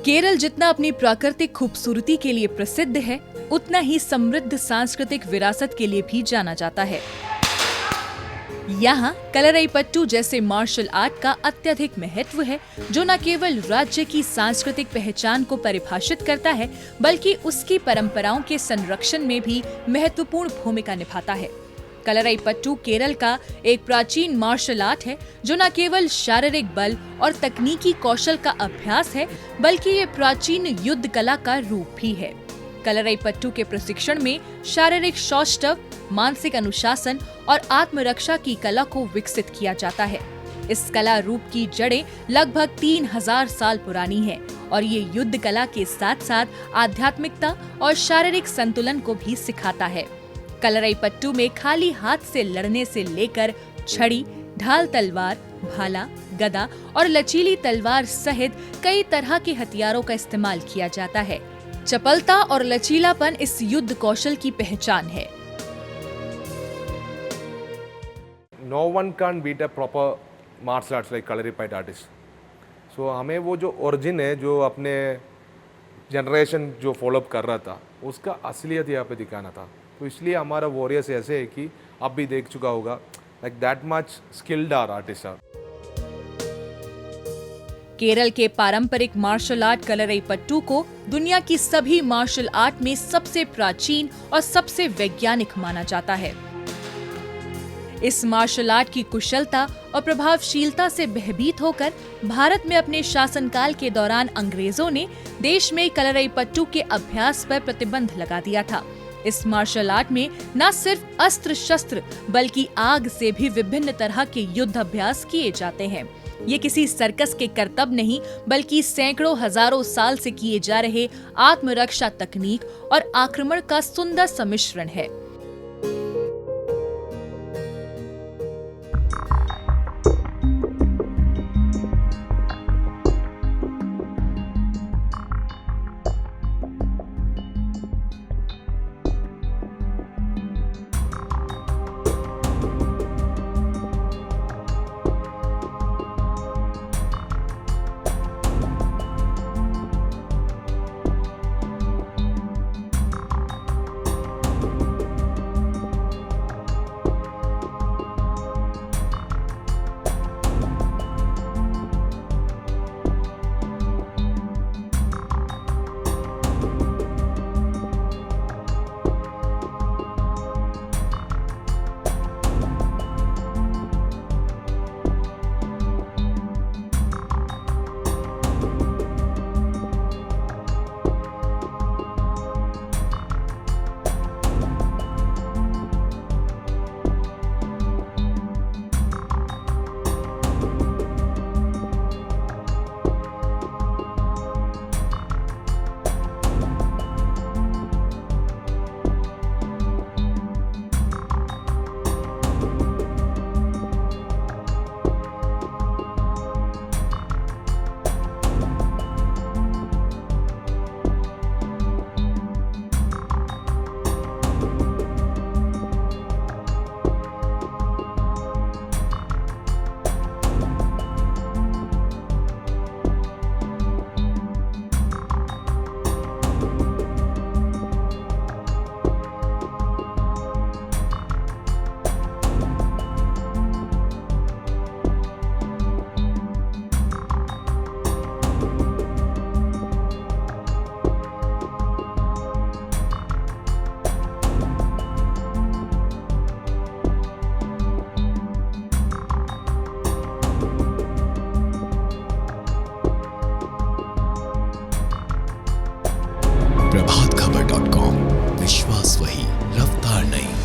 केरल जितना अपनी प्राकृतिक खूबसूरती के लिए प्रसिद्ध है, उतना ही समृद्ध सांस्कृतिक विरासत के लिए भी जाना जाता है। यहाँ कलरीपयट्टू जैसे मार्शल आर्ट का अत्यधिक महत्व है, जो न केवल राज्य की सांस्कृतिक पहचान को परिभाषित करता है, बल्कि उसकी परंपराओं के संरक्षण में भी महत्वपूर्ण भूमिका निभाता है। कलरीपयट्टू केरल का एक प्राचीन मार्शल आर्ट है, जो न केवल शारीरिक बल और तकनीकी कौशल का अभ्यास है, बल्कि ये प्राचीन युद्ध कला का रूप भी है। कलरीपयट्टू के प्रशिक्षण में शारीरिक सौष्ठव, मानसिक अनुशासन और आत्मरक्षा की कला को विकसित किया जाता है। इस कला रूप की जड़ें लगभग 3000 साल पुरानी है और ये युद्ध कला के साथ साथ आध्यात्मिकता और शारीरिक संतुलन को भी सिखाता है। कलरीपयट्टू में खाली हाथ से लड़ने से लेकर छड़ी, ढाल तलवार, भाला, गदा और लचीली तलवार सहित कई तरह के हथियारों का इस्तेमाल किया जाता है। चपलता और लचीलापन इस युद्ध कौशल की पहचान है। No one can beat a proper martial arts like Kalaripayattu artist. So हमें वो जो ओरिजिन है, जो अपने जनरेशन जो फॉलोअप कर रहा था, उसका असलियत यहाँ पे दिखाना था। तो इसलिए हमारा वॉरियर्स ऐसे है कि आप भी देख चुका होगा, like that much skilled are artists are. Kerala के पारंपरिक मार्शल आर्ट कलरीपयट्टू को दुनिया की सभी मार्शल आर्ट में सबसे प्राचीन और सबसे वैज्ञानिक माना जाता है। इस मार्शल आर्ट की कुशलता और प्रभावशीलता से भयभीत होकर भारत में अपने शासनकाल के दौरान अंग्रेजों ने देश में कलरीपयट्टू के अभ्यास पर प्रतिबंध लगा दिया था। इस मार्शल आर्ट में न सिर्फ अस्त्र शस्त्र बल्कि आग से भी विभिन्न तरह के युद्ध अभ्यास किए जाते हैं। ये किसी सर्कस के करतब नहीं, बल्कि सैकड़ों हजारों साल से किए जा रहे आत्मरक्षा तकनीक और आक्रमण का सुंदर सम्मिश्रण है। प्रभातखबर.com, विश्वास वही, रफ्तार नहीं।